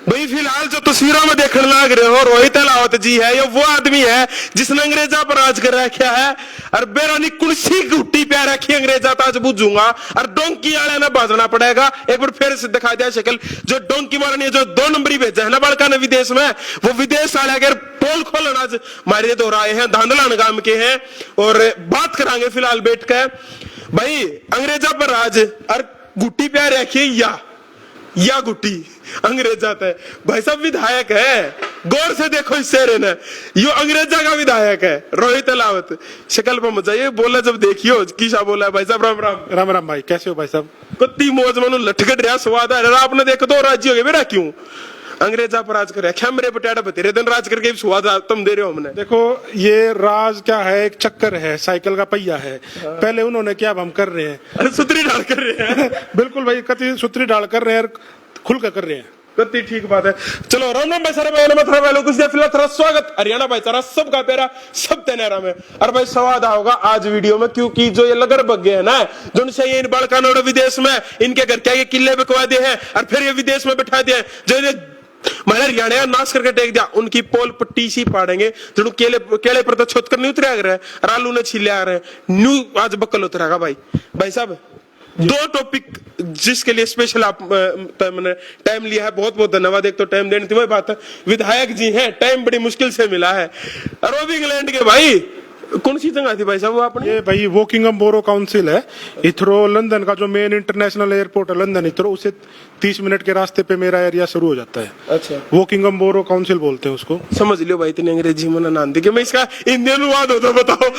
भाई फिलहाल जो तस्वीरों में देखने लग रहे हो रोहित अलावत जी है, ये वो आदमी है जिसने अंग्रेजा पर राज कर रखा है। और बेरानी कुर्सी गुट्टी पे रखी अंग्रेजा ताज बुझूंगा और डोंकी वाले ने बाजना पड़ेगा। एक बार फिर से दिखा दिया शक्ल, जो डोंकी मारनी जो 2 नंबरी भेजा है ना बड़का ने विदेश में, वो विदेश वाले अगर पोल खोलन आज मारे दो आए हैं, धांधला गांव के हैं। और बात करांगे फिलहाल बैठ कर भाई अंग्रेजा पर राज और गुट्टी पे रखिए या गुट्टी अंग्रेजा है भाई साहब। विधायक है, गौर से देखो इस शेर ने, यो अंग्रेजा का विधायक है रोहित अलावत। शक्ल पर मजा ये बोला जब देखियो किसा बोला भाई साहब। राम राम। राम राम भाई, कैसे हो भाई साहब? कुत्ती मौज मनु लटकट रहा स्वाद है। आपने देखो 2 राज्य हो गए बेटा, क्यों अंग्रेजा पर राज कर रहा मेरे पटेड़ा बतेरे दिन राज करके स्वाद तुम दे रहे हो हमने। देखो ये राज क्या है, एक चक्कर है, साइकिल का पहिया है। पहले उन्होंने क्या, अब हम कर रहे हैं। अरे सुतरी डाल कर रहे हैं बिल्कुल भाई, कति सूत्री डाल कर रहे हैं, खुल कर रहे हैं। कत्ती ठीक बात है। चलो राम राम भाई सारे भाई कुछ फिलहाल थोड़ा स्वागत हरियाणा भाईचारा सबका प्यारा सब तेनारा में। और भाई स्वाद होगा आज वीडियो में, क्योंकि जो ये लगर बग्गे है ना, जो ये इन बड़का नोड़ विदेश में इनके घर क्या ये किले बिकवा दिए हैं और फिर ये विदेश में बैठा दिए, जो मैंने हरियाणा नाश करके टेक दिया, उनकी पोल पट्टी सी पाड़ेंगे। जो केले पर तो छोत कर नहीं उतरे आ रहे हैं, आलू ने छीले आ रहे हैं, न्यू आज बक्कल उतरेगा भाई साहब। 2 टॉपिक जिसके लिए स्पेशल आप मैंने टाइम लिया है, बहुत बहुत धन्यवाद। एक तो टाइम देने की वही बात है, विधायक जी हैं, टाइम बड़ी मुश्किल से मिला है। और वो भी इंग्लैंड के भाई, कौन सी जगह थी भाई साहब वो आपने? ये भाई वोकिंगम बोरो काउंसिल है, इथरो लंदन का जो मेन इंटरनेशनल एयरपोर्ट है लंदन इथरो, उसे 30 मिनट के रास्ते पे मेरा एरिया शुरू हो जाता है। अच्छा, वोकिंगम बोरो काउंसिल बोलते हैं उसको। समझ लियो भाई, इतनी अंग्रेजी में ना दी कि मैं इसका इंडियन अनुवाद हो तो बताओ।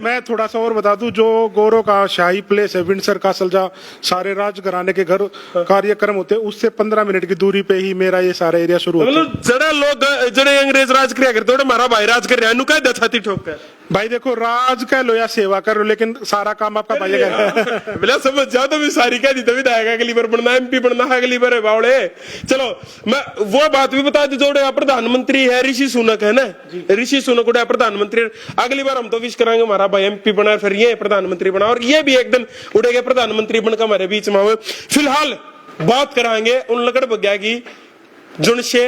मैं थोड़ा सा और बता दूं, जो गोरो का शाही प्लेस है विंडसर कासल, जहाँ सारे राजघराने के घर कार्यक्रम होते हैं, उससे 15 मिनट की दूरी पे ही मेरा ये सारा एरिया शुरू होता है। मतलब जड़े लोग जड़े अंग्रेज राज किया करते हो, हमारा भाई राज कर रहा है, कह छाती ठोक कर। भाई देखो, राज कह लो या सेवा कर लो, लेकिन सारा काम आपका भाई का बिना समझ जाओ तो भी सारी कह दी तभी आएगा, अगली बार बनना एमपी बनना है, अगली बार बावड़े। चलो मैं वो बात भी बता दी, जो प्रधानमंत्री है ऋषि सुनक है ना, ऋषि सुनक उड़ा प्रधानमंत्री। अगली बार हम तो विश करांगे हमारा भाई एमपी बना, फिर ये प्रधानमंत्री बना, और ये भी एक दिन उड़ेगा प्रधानमंत्री बनकर हमारे बीच में हुए। फिलहाल बात कराएंगे उन लकड़ बग्या की जिनसे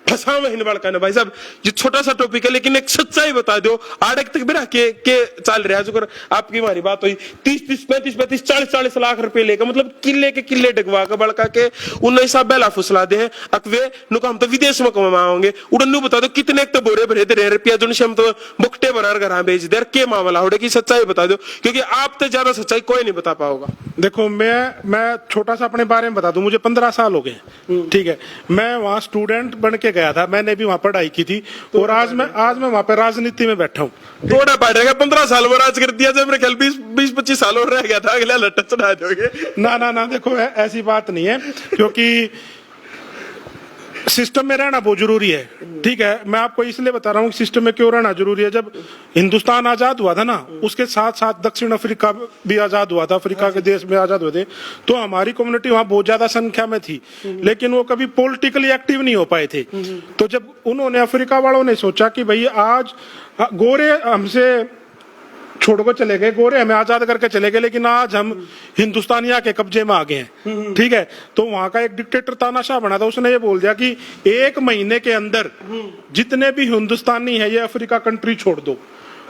फंसा में हिंदवाड़ का ना भाई साहब। ये छोटा सा टॉपिक है, लेकिन एक सच्चाई बता दो। आड़क तक बिना के चल रहा है, जो आपकी हमारी बात हुई 30-30, 35-35, 40-40 लाख रुपए लेकर, मतलब किले के किले डगवा कर बड़का के 19 बेला फुसला दे हैं अकवे नुका। हम तो विदेश में कमाओगे उड़न बता दो कितने तो बोरे भरे दे रुपया, जो हम तो बुकटे भर घर भेज दे के मामला होड़े की सच्चाई बता दो, क्योंकि आप तो ज्यादा सच्चाई कोई नहीं बता पाओगा। देखो मैं छोटा सा अपने बारे में बता दूं, मुझे 15 साल हो गए, ठीक है। मैं वहाँ स्टूडेंट बन के गया था, मैंने भी वहाँ पढ़ाई की थी, और आज मैं वहाँ पे राजनीति में बैठा हूँ। थोड़ा पढ़ेगा 15 साल में राज कर दिया, जब मेरे ख्याल 20-25 साल और रह गया था, अगला लट्टा चढ़ा दोगे। ना देखो ऐसी बात नहीं है, क्योंकि सिस्टम में रहना बहुत जरूरी है, ठीक है। मैं आपको इसलिए बता रहा हूँ सिस्टम में क्यों रहना जरूरी है। जब हिंदुस्तान आजाद हुआ था ना, उसके साथ साथ दक्षिण अफ्रीका भी आजाद हुआ था, अफ्रीका के देश में आजाद हुए थे, तो हमारी कम्युनिटी वहाँ बहुत ज्यादा संख्या में थी, लेकिन वो कभी पॉलिटिकली एक्टिव नहीं हो पाए थे। तो जब उन्होंने अफ्रीका वालों ने सोचा कि भाई आज गोरे हमसे छोड़ को चले गए, गोरे हमें आजाद करके चले गए, लेकिन आज हम हिंदुस्तानिया के कब्जे में आ गए हैं, ठीक है। तो वहां का एक डिक्टेटर तानाशाह बना था, उसने ये बोल दिया कि 1 महीने के अंदर जितने भी हिंदुस्तानी है ये अफ्रीका कंट्री छोड़ दो।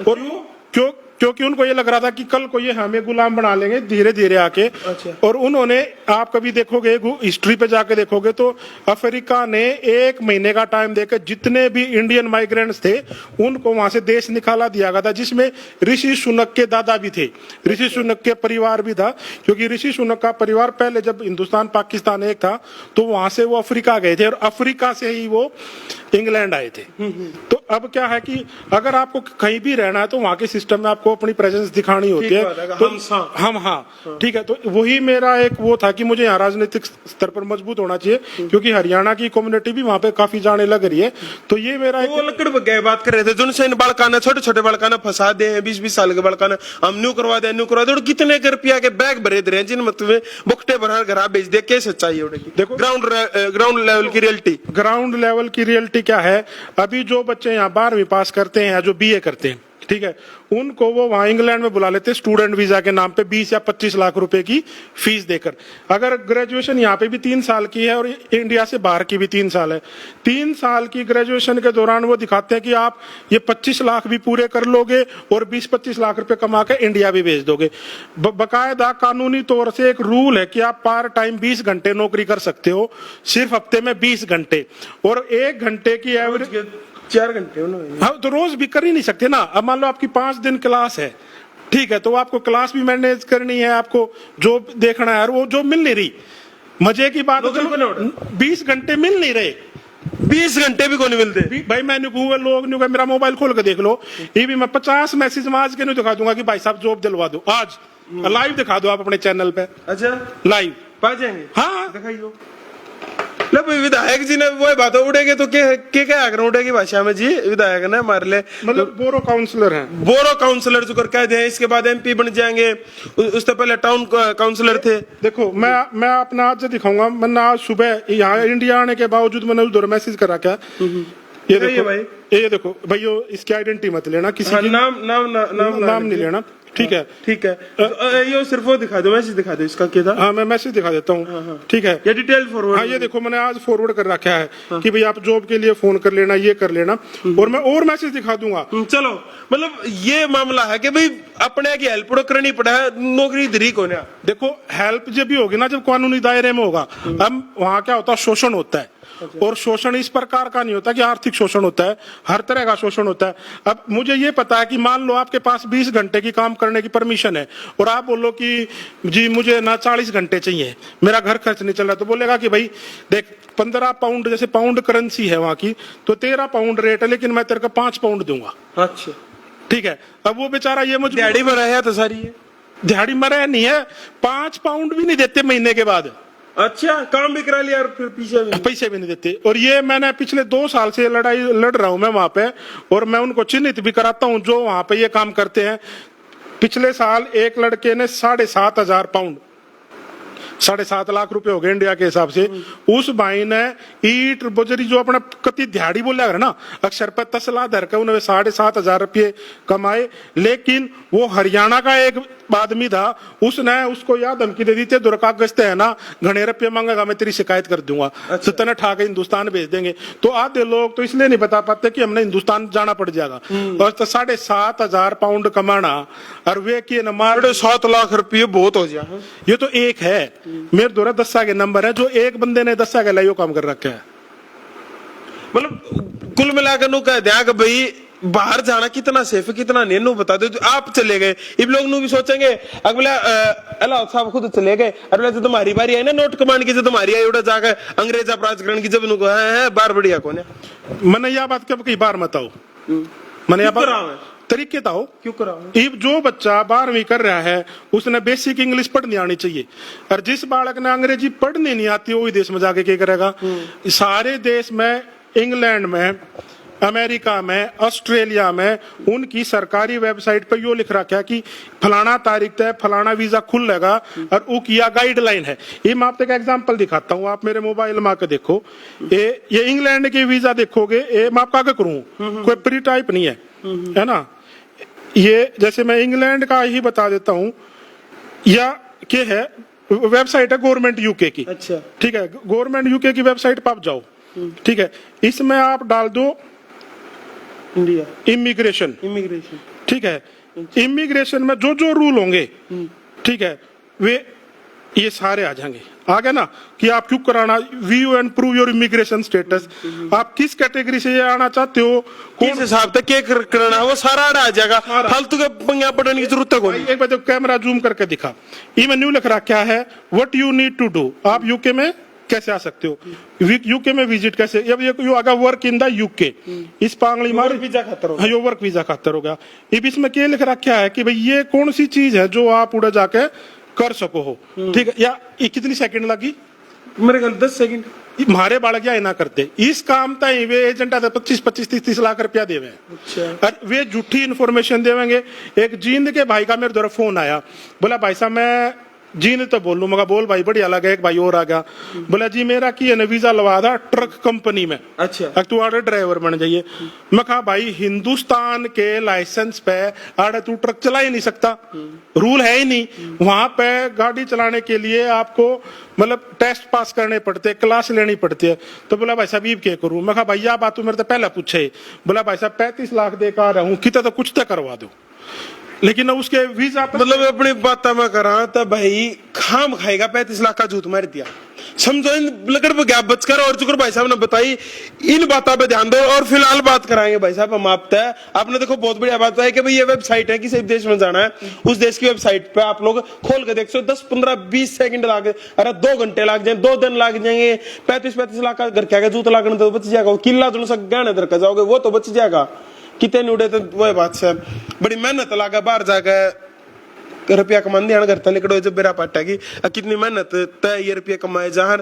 और क्योंकि उनको ये लग रहा था कि कल को ये हमें गुलाम बना लेंगे धीरे धीरे आके। अच्छा। और उन्होंने, आप कभी देखोगे हिस्ट्री पे जाके देखोगे तो अफ्रीका ने 1 महीने का टाइम देकर जितने भी इंडियन माइग्रेंट्स थे उनको वहां से देश निकाला दिया गया था, जिसमें ऋषि सुनक के दादा भी थे, ऋषि सुनक के परिवार भी था। क्योंकि ऋषि सुनक का परिवार पहले जब हिंदुस्तान पाकिस्तान एक था तो वहां से वो अफ्रीका गए थे, और अफ्रीका से ही वो इंग्लैंड आए थे। तो अब क्या है कि अगर आपको कहीं भी रहना है तो वहां के सिस्टम में आपको अपनी प्रेजेंस दिखानी होती है। तो हाँ, ठीक है। तो वही मेरा एक वो था कि मुझे यहाँ राजनीतिक स्तर पर मजबूत होना चाहिए, क्योंकि हरियाणा की कम्युनिटी भी वहाँ पे काफी जाने लग रही है। तो ये मेरा वो लकड़ बग्गे बात कर रहे थे, जिनसे इन बड़काना छोटे बड़काना फंसा दे हैं, 20-20 साल के बड़काना हम न्यू करवा दे और कितने रुपया के बैग भरे दे रहे हैं, जिन मतलब बुकटे भरा घर बेच दे। कैसे सच्चाई है? देखो ग्राउंड लेवल की रियलिटी क्या है। अभी जो बच्चे यहाँ 12वीं पास करते हैं या जो BA करते हैं, ठीक है, उनको वो वहां इंग्लैंड में बुला लेते स्टूडेंट वीजा के नाम पे 20 या 25 लाख रुपए की फीस देकर। अगर ग्रेजुएशन यहाँ पे भी 3 साल की है और इंडिया से बाहर की भी 3 साल है, 3 साल की ग्रेजुएशन के दौरान वो दिखाते हैं कि आप ये 25 लाख भी पूरे कर लोगे और 20-25 लाख रुपए कमा के इंडिया भी भेज दोगे। बकायदा कानूनी तौर से एक रूल है कि आप पार्ट टाइम 20 घंटे नौकरी कर सकते हो, सिर्फ हफ्ते में 20 घंटे, और 1 घंटे की एवरेज 4 घंटे उन्होंने। हाँ, तो रोज भी कर ही नहीं सकते ना। अब मान लो आपकी 5 दिन क्लास है, ठीक है, तो आपको क्लास भी मैनेज करनी है, आपको जॉब देखना है, और वो जॉब मिल नहीं रही। मजे की बात है, 20 घंटे मिल नहीं रहे, 20 घंटे भी को नहीं मिलते भाई। मैं लोग नहीं, मेरा मोबाइल खोल के देख लो, ये भी मैं 50 मैसेज में आज के नहीं दिखा दूंगा कि भाई साहब जॉब दिलवा दो, आज लाइव दिखा दो आप अपने चैनल पे। अच्छा, लाइव पा जाएंगे? हाँ, दिखाई दो। ले भाई, विधायक जी ने वो बात उड़ेगी तो क्या आग्रह उड़ेगी भाषा में जी? विधायक ने हमारे लिए मतलब बोरो काउंसलर हैं, बोरो काउंसलर जो कर कह दे, इसके बाद एमपी बन जाएंगे, उससे पहले टाउन काउंसलर थे। देखो मैं अपना आज दिखाऊंगा। मैंने आज सुबह यहाँ इंडिया आने के बावजूद मैंने उस दौर मैसेज करा क्या, ये देखो भाई, ये देखो भाई, इसकी आइडेंटिटी मत लेना, किसी की नाम नहीं लेना, ठीक है? ठीक है, ये सिर्फ वो दिखा दो, मैसेज दिखा दो, इसका क्या था? हाँ, मैं मैसेज दिखा देता हूँ, ठीक है? ये डिटेल फॉरवर्ड। हाँ, ये देखो मैंने आज फॉरवर्ड कर रखा है कि भाई आप जॉब के लिए फोन कर लेना, ये कर लेना, और मैं और मैसेज दिखा दूंगा। चलो, मतलब ये मामला है कि भाई अपने की हेल्प करनी पड़ा है, नौकरी दरी को ना। देखो, हेल्प जब भी होगी ना, जब कानूनी दायरे में होगा। अब वहां क्या होता है, शोषण होता है, और शोषण इस प्रकार का नहीं होता कि आर्थिक शोषण होता है, हर तरह का शोषण होता है। अब मुझे ये पता है कि मान लो आपके पास 20 घंटे की काम करने की परमिशन है, और आप बोलो कि जी मुझे ना 40 घंटे चाहिए, मेरा घर खर्च नहीं चल रहा, तो बोलेगा कि भाई देख 15 पाउंड, जैसे पाउंड करेंसी है वहां की, तो 13 पाउंड रेट है, लेकिन मैं तेरे को 5 पाउंड दूंगा। अच्छा, ठीक है। अब वो बेचारा ये मुझे दिहाड़ी में रहा तो सारी है, दिहाड़ी मरे नहीं है, 5 पाउंड भी नहीं देते महीने के बाद। अच्छा, काम भी करा लिया और फिर पैसे भी नहीं देते। और ये मैंने पिछले 2 साल से लड़ाई लड़ रहा हूं मैं वहां पे, और मैं उनको चिन्हित भी कराता हूं जो वहां पे ये काम करते हैं। पिछले साल एक लड़के ने 7,500 पाउंड, 7.5 लाख रुपए हो गए इंडिया के हिसाब से, उस भाई ने ईट बजरी जो अपना कति दिहाड़ी बोला ना, अक्षर पर तसला धर के उन्होंने 7,500 रुपये कमाए। लेकिन वो हरियाणा का एक आदमी था, उसने उसको याद धमकी दे दी थी, दुर्का गश्ते है ना, घने रुपये मांगेगा मैं तेरी शिकायत कर दूंगा। अच्छा। तो ठा के हिंदुस्तान भेज देंगे। तो आधे लोग तो इसलिए नहीं बता पाते कि हमने हिंदुस्तान जाना पड़ जाएगा, और तो 7,500 पाउंड कमाना, और वे की मार 7 लाख रुपये बहुत हो गया। ये तो एक है, मेरे द्वारा 10 के नंबर है, जो एक बंदे ने 10 के लाइव काम कर रखा है। मतलब कुल मिलाकर नु कह दिया कि भाई बाहर जाना कितना सेफ है कितना नहीं, नु बता दो। आप चले गए, इन लोग नु भी सोचेंगे अगला अल्लाह साहब खुद चले गए, अगला जो तुम्हारी बारी है ना नोट कमांड की, जो तुम्हारी आई उड़ा जाकर अंग्रेज अपराधकरण की जब नु है बार बढ़िया कौन है। मैंने यह बात कब कई बार मत आओ, मैंने यह बात तरीके ताओ क्यों कराओ। जो बच्चा 12वीं कर रहा है उसने बेसिक इंग्लिश पढ़नी आनी चाहिए, और जिस बालक ने अंग्रेजी पढ़नी नहीं आती वो विदेश में जाके क्या करेगा। सारे देश में, इंग्लैंड में, अमेरिका में, ऑस्ट्रेलिया में उनकी सरकारी वेबसाइट पर यो लिख रखा है कि फलाना तारीख तक फलाना वीजा खुलेगा, और वो किया गाइडलाइन है। ये मैं आपको एक एग्जांपल दिखाता हूँ, आप मेरे मोबाइल में आके देखो, ये इंग्लैंड के वीजा देखोगे, ये मैं आपका क्या करूँ, कोई प्री टाइप नहीं है ना। ये जैसे मैं इंग्लैंड का ही बता देता हूँ, या क्या है, वेबसाइट है गवर्नमेंट यूके की। अच्छा, ठीक है, गवर्नमेंट यूके की वेबसाइट पर आप जाओ, ठीक है, इसमें आप डाल दो इंडिया इमिग्रेशन, ठीक है। इमिग्रेशन में जो जो रूल होंगे, ठीक है, वे ये सारे आ जाएंगे। आ गया ना कि आप क्यों कराना, view and prove your immigration status, आप किस कैटेगरी से ये आना चाहते हो, किस हिसाब से क्या करना है, वो सारा आ जाएगा, फालतू के पंगा पड़ने की जरूरत है। एक बार कैमरा जूम करके दिखा, ई मेन्यू लिख रहा क्या है, what you need to do, आप यूके में कैसे आ सकते हो, यूके में विजिट कैसे, यू अगर वर्क इन द यूके, इस पांगली मार वीजा खातर हो, यो वर्क वीजा खातर हो गया। अब इसमें क्या लिख रखा है कि भाई ये कौन सी चीज है जो आप उड़ा जाके कर सको हो, ठीक है। या कितनी सेकंड लगी, मेरे ख्याल 10 सेकंड। हमारे बालक या ना करते इस काम तय, वे एजेंट आते 25-30 लाख रुपया देवे। अच्छा। और वे झूठी इन्फॉर्मेशन देवेंगे। एक जींद के भाई का मेरे द्वारा फोन आया, बोला भाई साहब मैं जी ने तो बोलूं मगा बोल भाई बढ़िया लगा। एक भाई और आ गया, बोला जी मेरा की है ना वीजा लगा था ट्रक कंपनी में, अच्छा अब तू आड़े ड्राइवर बन जाइए। मैं कहा भाई हिंदुस्तान के लाइसेंस पे आड़े तू ट्रक चला ही नहीं सकता, रूल है ही नहीं। वहां पे गाड़ी चलाने के लिए आपको मतलब टेस्ट पास करने पड़ते हैं, क्लास लेनी पड़ती है। तो बोला भाई साहब क्या करूं? मैं कहा भाई यह बात तू मेरे तो पहले पूछे। बोला भाई साहब 35 लाख दे कर आ रहा हूं, कितना तो कुछ तो करवा दो, लेकिन उसके वीजा मतलब अपनी बात मैं करा तो भाई खाम खाएगा 35 लाख का झूठ मार दिया। समझो इन लगड़ पे गैप बचकर और चुकर भाई साहब ने बताई, इन बातों पे ध्यान दो। और फिलहाल बात कराएंगे भाई साहब हम आप तय। आपने देखो बहुत बढ़िया बात है कि भाई ये वेबसाइट है, किसी देश में जाना है उस देश की वेबसाइट पे आप लोग खोल के देख सकते हो। 10 15 20 सेकंड लागे, अरे 2 घंटे लग जाए, 2 दिन लग जाएंगे। 35 लाख का घर क्या जूत लागने तो बच जाएगा, किला जो सा गहने दर का जाओगे वो तो बच जाएगा। कितने उड़े तो वही बात से बड़ी मेहनत लगा बाहर जाकर रुपया कमान दिया घर तक निकलो जब बेरा पाटा की कितनी मेहनत तय ये रुपया कमाए जहाँ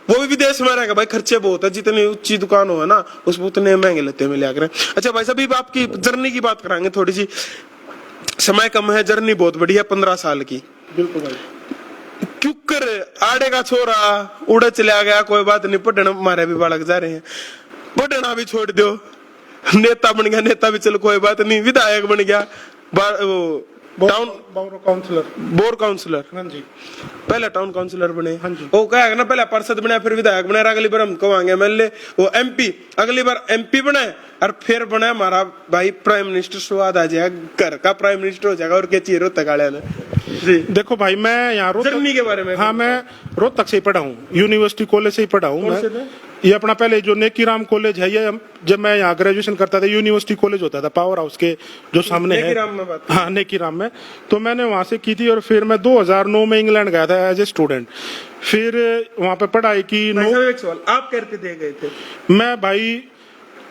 वो भी विदेश में रहेगा भाई, खर्चे बहुत है। जितनी ऊंची दुकान हो है ना उसमें उतने महंगे लेते हैं लिया। अच्छा भाई साहब आपकी जर्नी की बात कराएंगे थोड़ी सी, समय कम है, जर्नी बहुत बढ़िया 15 साल की। बिल्कुल भाई। क्यों कर आड़े का छोरा उड़े चला गया, कोई बात नहीं, पढ़ना हमारे भी बालक जा रहे हैं, पढ़ना भी छोड़ दो, नेता बन गया, नेता भी चलो कोई बात नहीं, विधायक बन गया, टाउन बोर्ड काउंसलर, हाँ जी पहले टाउन काउंसलर बने, हाँ जी। वो क्या है ना पहले पार्षद बने फिर विधायक बने, अगली बार हम कहेंगे एमएलए, वो एमपी, अगली बार एमपी बने और फिर बने हमारा भाई प्राइम मिनिस्टर। स्वाद आ जाएगा, घर का प्राइम मिनिस्टर हो जाएगा। और क्या चाहिए रोहतक वाले ने जी। देखो भाई मैं यहाँ जर्नी के बारे में, हाँ मैं रोहतक से ही पढ़ा हूँ, यूनिवर्सिटी कॉलेज से ही पढ़ा हूँ मैं। ये अपना पहले जो नेकीराम कॉलेज है, ये जब मैं यहाँ ग्रेजुएशन करता था यूनिवर्सिटी कॉलेज होता था पावर हाउस के जो सामने है, नेकीराम में बात, हाँ नेकीराम में। तो मैंने वहां से की थी और फिर मैं 2009 में इंग्लैंड गया था एज ए स्टूडेंट। फिर वहां पे पढ़ाई की। एक सवाल आप करके दे गए थे? मैं भाई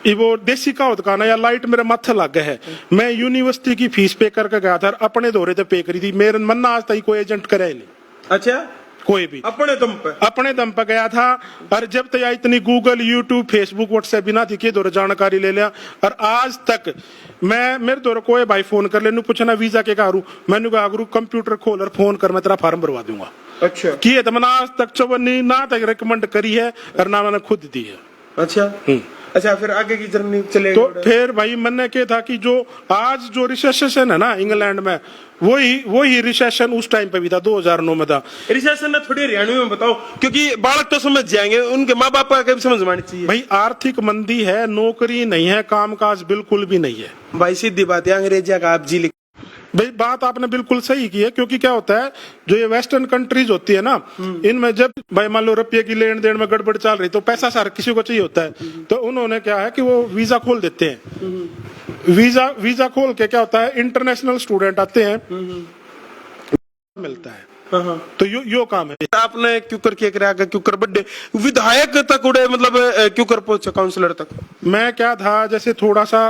वो देसी कहावत का ना या लाइट मेरे माथे लग गया है। मैं यूनिवर्सिटी की फीस पे करके गया था, अपने दौरे पे करी थी, मेरे मन ना आज तक कोई एजेंट करे नहीं। अच्छा कोई भी अपने दम पे गया था। और जब तक इतनी गूगल यूट्यूब फेसबुक व्हाट्सएप बिना थी कि दौरे जानकारी ले लिया। और आज तक मैं मेरे दौरे कोई भाई फोन कर ले पूछना वीजा के कहा मैंने कहा कंप्यूटर खोल और फोन कर मैं तेरा फार्म भरवा दूंगा। अच्छा की तो मैंने आज तक चौबनी ना तक रिकमेंड करी है और ना मैंने खुद दी है। अच्छा अच्छा फिर आगे की जर्नी चलेगी। तो फिर भाई मैंने क्या था कि जो आज जो रिसेशन है ना इंग्लैंड में, वही रिसेशन उस टाइम पे भी था, 2009 में था। रिसेशन ना थोड़ी हरियाणवी में बताओ, क्योंकि बालक तो समझ जाएंगे, उनके माँ बाप का भी समझ में आनी चाहिए। भाई आर्थिक मंदी है, नौकरी नहीं है, कामकाज बिल्कुल भी नहीं है। भाई सीधी बात है, अंग्रेजिया का आप जी लिख। भाई बात आपने बिल्कुल सही की है, क्योंकि क्या होता है जो ये वेस्टर्न कंट्रीज होती है ना, इनमें जब भाई मान लो रुपये की लेन देन में गड़बड़ चल रही तो पैसा सारा किसी को चाहिए होता है। तो उन्होंने क्या है कि वो वीजा खोल देते हैं। वीजा खोल के क्या होता है इंटरनेशनल स्टूडेंट आते हैं, मिलता है। तो यो काम है। आपने क्यों कर क्यों कर बर्थडे विधायक तक उड़े, मतलब क्यों कर पहुंचे काउंसलर तक? मैं क्या था जैसे थोड़ा सा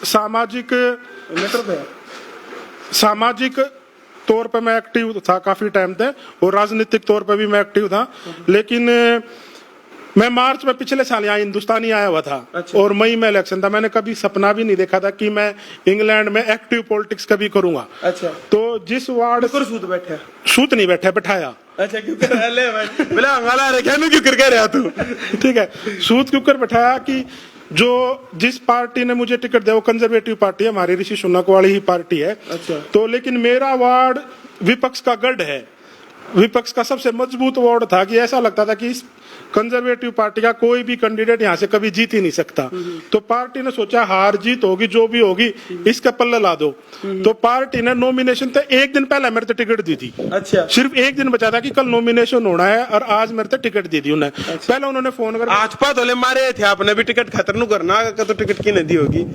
सामाजिक तौर पे मैं एक्टिव था काफी टाइम तक, और राजनीतिक तौर पे भी मैं एक्टिव था। लेकिन मैं मार्च में पिछले साल यहाँ हिंदुस्तानी आया हुआ था। अच्छा। और मई में इलेक्शन था। मैंने कभी सपना भी नहीं देखा था कि मैं इंग्लैंड में एक्टिव पॉलिटिक्स कभी करूंगा। अच्छा। तो जिस वार्ड सूत नहीं बैठा बैठाया। अच्छा क्यों कर रहा तू? ठीक है, सूत क्यों कर बैठाया कि जो जिस पार्टी ने मुझे टिकट दिया वो कंजर्वेटिव पार्टी है, हमारी ऋषि सुनक वाली ही पार्टी है। अच्छा। तो लेकिन मेरा वार्ड विपक्ष का गढ़ है, विपक्ष का सबसे मजबूत वार्ड था कि ऐसा लगता था कि इस कंजर्वेटिव पार्टी का कोई भी कैंडिडेट यहाँ से कभी जीत ही नहीं सकता। तो पार्टी ने सोचा हार जीत होगी जो भी होगी इसका पल्ले ला दो। तो पार्टी ने नॉमिनेशन तो एक दिन पहले मेरे को टिकट दी थी। अच्छा। सिर्फ एक दिन बचा था कि कल नॉमिनेशन होना है, और आज मेरे को टिकट दी थी उन्हें। अच्छा। पहले उन्होंने फोन कर आज पाले मारे थे, आपने भी टिकट खतर नु करना तो टिकट की नहीं दी होगी।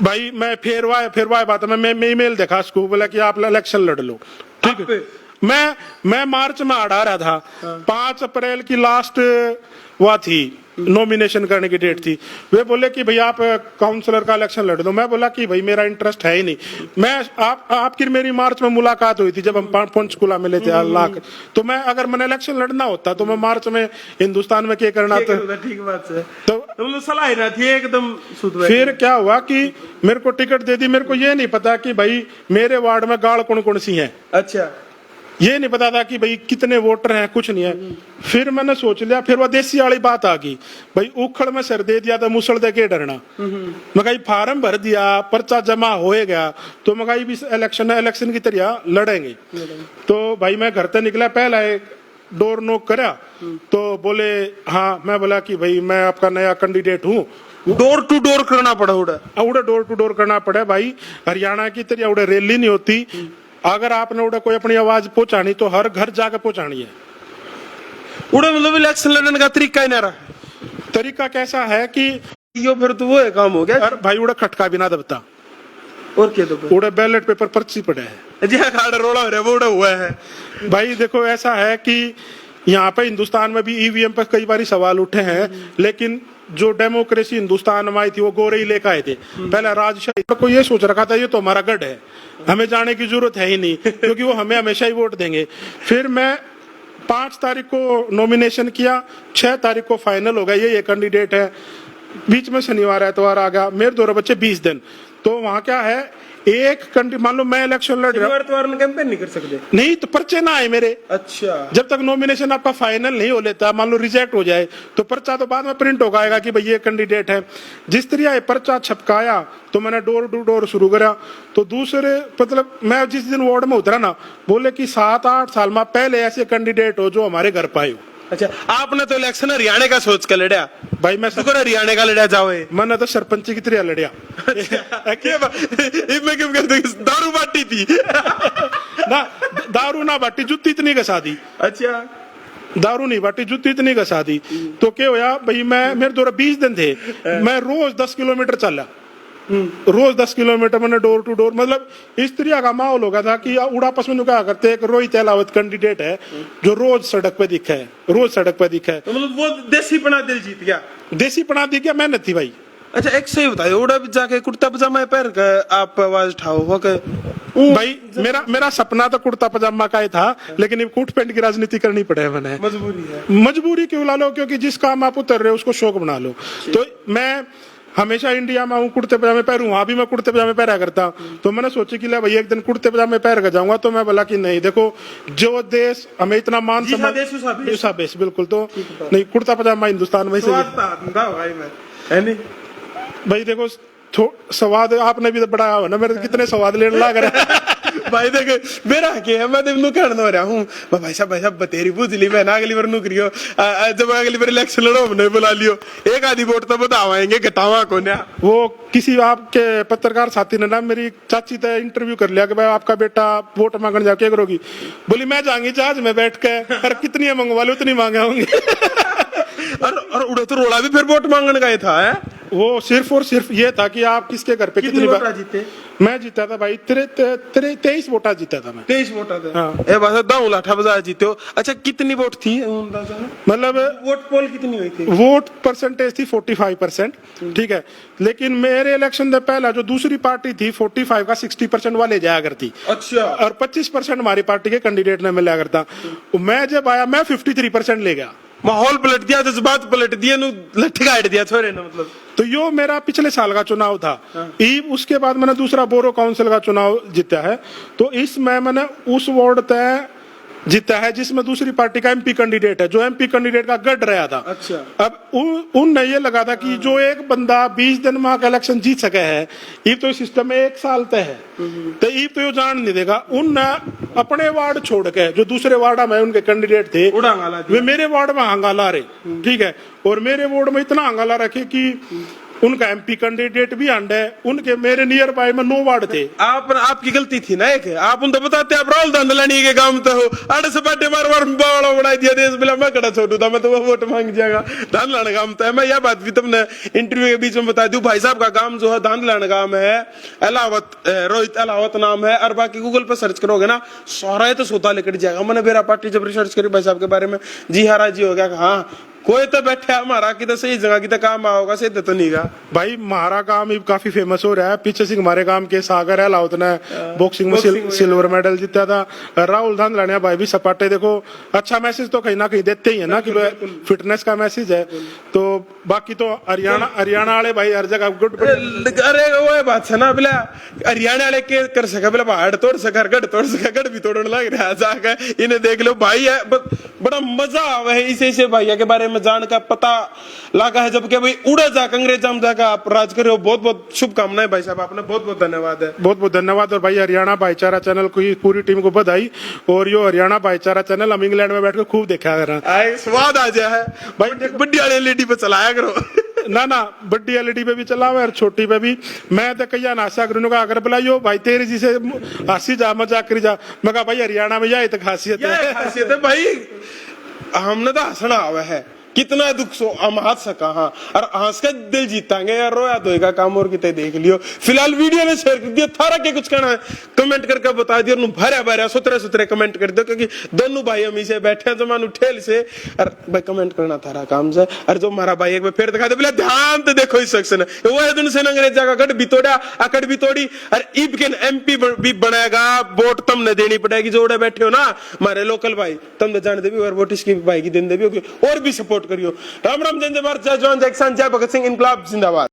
भाई मैं फिर बात मैं ईमेल देखा उसको, बोला कि आप इलेक्शन लड़ लो। ठीक है, मैं मार्च में आ रहा था। 5 अप्रैल की लास्ट हुआ थी नॉमिनेशन करने की डेट थी। वे बोले कि भाई आप काउंसलर का इलेक्शन लड़ दो। मैं बोला कि भाई मेरा इंटरेस्ट है ही नहीं। मैं आपकी मेरी मार्च में मुलाकात हुई थी जब हम पंचकुला मिले थे लाख। तो मैं अगर मैंने इलेक्शन लड़ना होता तो मैं मार्च में हिंदुस्तान में क्या करना था। ठीक बात है। तो सलाह ना थी एकदम। फिर क्या हुआ कि मेरे को टिकट दे दी। मेरे को ये नहीं पता कि भाई मेरे वार्ड में गाड़ कौन कौन सी है। अच्छा। ये नहीं पता था कि भाई कितने वोटर हैं, कुछ नहीं है। फिर मैंने सोच लिया, फिर वो देसी वाली बात आ गई, भाई उखड़ में सर दे दिया तो मुसड़ दे के डरना। मैं कहीं फार्म भर दिया, पर्चा जमा हो गया, तो मैं कहीं भी इलेक्शन की तरह लड़ेंगे। तो भाई मैं घर से निकला, पहला एक डोर नॉक करा, तो बोले हाँ, मैं बोला कि भाई मैं आपका नया कैंडिडेट हूँ। डोर टू डोर करना पड़ा उड़ा। उड़े डोर टू डोर करना पड़ा भाई, हरियाणा की तरह उड़े रैली नहीं होती। अगर आपने उड़े कोई अपनी आवाज पहुंचानी तो हर घर जाकर पहुंचानी है। उड़ा मतलब इलेक्शन लड़ने का तरीका ही ना रहा। तरीका कैसा है कि यो फिर तो वो है काम हो गया। अरे भाई उड़े खटका भी ना दबता, और क्या तो उड़े बैलेट पेपर पर्ची पड़े है। जी हाँ, खाड़ा रोड़ा हो रहा है, वो उड़ा हुआ है। भाई देखो ऐसा है कि यहाँ पे हिंदुस्तान में भी ईवीएम पर कई बार सवाल उठे हैं, लेकिन जो डेमोक्रेसी हिंदुस्तान में आई थी वो गोरे ही लेकर आए थे। पहला राजशाही को ये सोच रखा था ये तो हमारा गढ़ है, हमें जाने की जरूरत है ही नहीं, क्योंकि वो हमें हमेशा ही वोट देंगे। फिर मैं 5 तारीख को नॉमिनेशन किया, 6 तारीख को फाइनल हो गया ये कैंडिडेट है। बीच में शनिवार एतवार आ गया, मेरे 2 बच्चे 20 दिन। तो वहाँ क्या है, एक मान लो मैं इलेक्शन लड़ रहा हूँ, कैंपेन नहीं कर सकते नहीं तो पर्चे ना आए मेरे। अच्छा, जब तक नॉमिनेशन आपका फाइनल नहीं हो लेता, मान लो रिजेक्ट हो जाए, तो पर्चा तो बाद में प्रिंट होगा आएगा कि भाई ये कैंडिडेट है। जिस तरह ये पर्चा छपकाया तो मैंने डोर टू डोर शुरू करा। तो दूसरे मतलब मैं जिस दिन वार्ड में उतरा ना, बोले कि 7-8 साल में पहले ऐसे कैंडिडेट हो जो हमारे घर पाए हो। अच्छा, आपने तो इलेक्शन हरियाणा का सोच कर लड़ा भाई मैं हरियाणा का लड़ा जाओ। मैंने तो सरपंच की तरह लड़िया। दारू बाटी थी ना, दारू ना बाटी, जुत्ती इतनी घसा दी। अच्छा, दारू नहीं बाटी, जुत्ती इतनी घसा दी। तो क्या होया भाई, मैं मेरे 20 दिन थे, मैं रोज 10 किलोमीटर चला, रोज 10 किलोमीटर मैंने डोर टू डोर। मतलब इस तरह का माहौल होगा था कि उड़ा आपस में क्या करते, एक रोहित अहलावत कैंडिडेट है जो रोज सड़क पे दिखा है, रोज सड़क पे दिखा है। तो मतलब वो देसी पना दिल जीत गया, देसी पना दी क्या मेहनत थी भाई। अच्छा, एक सही बताइए, उड़ा भी जाके कुर्ता पजामा पहन कर आप आवाज उठाओ हो के भाई मेरा सपना तो कुर्ता पजामा का ही था, लेकिन कोट पैंट की राजनीति करनी पड़े मैंने। मजबूरी है, मजबूरी क्यों ला लो, क्योंकि जिस काम आप उतर रहे हो उसको शौक बना लो। तो मैं हमेशा इंडिया में हूँ, कुर्ते पजामे पहनूं, वहां भी मैं कुर्ते पजामे पहना करता। तो मैंने सोची कि भाई एक दिन कुर्ते पजामे पहन कर जाऊंगा। तो मैं बोला कि नहीं, देखो जो देश हमें इतना मान सम्मान, बिल्कुल, तो नहीं कुर्ता पजामा हिंदुस्तान में से भाई देखो स्वाद आपने भी तो बढ़ाया हो ना, मेरे कितने स्वाद लेने लग रहे हैं। भाई देखो मेरा के है, मैं तेनू कहने रहा हूँ भाई साहब तेरी पूछ ली मैं ना, अगली बार नौकरी हो, जब अगली बार इलेक्शन लड़ो हमने बुला लियो, एक आधी वोट तो बतावाएंगे घटावा को ना। वो किसी आपके पत्रकार साथी ने ना मेरी चाची से इंटरव्यू कर लिया कि भाई आपका बेटा वोट मांगने जाके करोगी, बोली मैं जाऊंगी जहाज में बैठ के, और कितनी मंगवा लो उतनी मांगे होंगी। और उड़े तो रोड़ा भी फिर वोट मांगने का था है? वो सिर्फ और सिर्फ ये था कि आप किसके घर पे कितनी बार जीते। मैं जीता था भाई 23 वोटा जीता था मैं। 23 वोटा था। हाँ। ए बस 10 लाठा बजा जीते हो। अच्छा, कितनी वोट थी मतलब वोट पोल कितनी हुई थी? वोट परसेंटेज थी 45%, ठीक है। लेकिन मेरे इलेक्शन से पहला जो दूसरी पार्टी थी 45 का 60% वाले जाया करती। अच्छा। और 25% हमारी पार्टी के कैंडिडेट ने मिला करता। मैं जब आया मैं 53% ले गया। माहौल पलट दिया, जज्बात पलट दिया, लठगाड़ दिया छोरे ने। मतलब तो यो मेरा पिछले साल का चुनाव था। उसके बाद मैंने दूसरा बोरो काउंसिल का चुनाव जीता है। तो इसमें मैंने उस वार्ड तय जीता है जिसमें दूसरी पार्टी का एमपी कैंडिडेट है, जो एमपी कैंडिडेट का गढ़ रहा था। अच्छा। अब उनने ये लगा था कि जो एक बंदा 20 दिन में का इलेक्शन जीत सके है, ये तो सिस्टम में 1 साल तय है, तो ये तो यो जान नहीं देगा। उनने अपने वार्ड छोड़ के जो दूसरे वार्ड में उनके कैंडिडेट थे वे मेरे वार्ड में हंगाला रहे, ठीक है। और मेरे वार्ड में इतना हंगाला रखे कि उनका एमपी कैंडिडेट भी अंडे, उनके मेरे नियर बाय में 9 वार्ड थे। आपकी गलती थी ना एक, आप उन तो बताते आप राहुल धांधलानी के काम तो हो, अड़े से बाटे मार बड़ा बढ़ा दिया देश बिला, मैं कड़ा छोड़ू था, मैं तो वोट मांग जाएगा। धांधलाना काम तो है। मैं यह बात भी तुमने इंटरव्यू के बीच में बता दूं, भाई साहब का काम जो है धांधलाना काम है, रोहित अहलावत नाम है। और बाकी गूगल पर सर्च करोगे ना, सारा तो सोता लेकर जाएगा। मैंने मेरा पार्टी जब रिसर्च करी भाई साहब के बारे में, जी हाँ राजी हो गया, हाँ कोई तो बैठा हमारा की तो सही जगह की तो काम आओगा सिद्ध तो नहीं गा भाई हमारा काम काफी फेमस हो रहा है। पीछे सिंह हमारे काम के सागर है लाउत ने बॉक्सिंग में सिल्वर मेडल जीता था। राहुल धांधलानिया भाई भी सपाटे देखो अच्छा मैसेज तो कहीं ना कहीं देते ही है ना कि फिटनेस का मैसेज है। तो बाकी तो हरियाणा वाले भाई हर जगह गुड। अरे वो बात है ना बोला हरियाणा वाले के कर सका बोला पहाड़ तोड़ सका गढ़ तोड़ सका गढ़ भी तोड़ने लग रहा जाकर इन्हें देख लो भाई है बड़ा मजा आवा है इसे भैया के बारे में जान का पता लगा है जबकि भाई उड़ा जा अंग्रेज हम जाकर आप राज करे हो। बहुत बहुत शुभकामनाएं भाई साहब आपने बहुत बहुत धन्यवाद है। बहुत बहुत धन्यवाद। और भाई हरियाणा भाईचारा चैनल की पूरी टीम को बधाई। और यो हरियाणा भाईचारा चैनल हम इंग्लैंड में बैठकर खूब देखा कर रहा है स्वाद आ जाए है भाई बड़ी वाली एलईडी पे चलाया करो ना बड़ी एलईडी पे भी चलावे और छोटी पे भी। मैं तो कहीं नाशा करूँ का अगर बुलाइयो भाई तेरी जी से हंसी जा मजाक करी जा। मैं कहा भाई हरियाणा में यही तो खासियत है भाई हमने तो हंसना आवा है कितना दुख सो हम हंस सका हाँ और हंस के दिल जीतांगे यार रोया धोएगा काम और कितने देख लियो। फिलहाल वीडियो में शेयर कर दिया थारा के कुछ कहना है कमेंट करके बता दियो भरा भरा सुतरे सुतरे कमेंट कर दो क्योंकि दोनों भाई हम इसे बैठे हैं तो मानो ठेल से और भाई कमेंट करना थारा काम से। और जो हमारा भाई एक बार फिर दिखा दे बोले ध्यान तो देखो इस शख्स ने वो है दुनिया से अंग्रेजा का गढ़ भी तोड़ा अकड़ भी तोड़ी और ईब के MP भी बनाएगा वोट तुमने देनी पड़ेगी जो उड़े बैठे हो ना हमारे लोकल भाई तुमने जान देवी और वोट इसकी भाई की दिन देवी और भी सपोर्ट करियो। राम राम जय जय भारत जय जवान जय किसान जय भगत सिंह इनकलाब जिंदाबाद।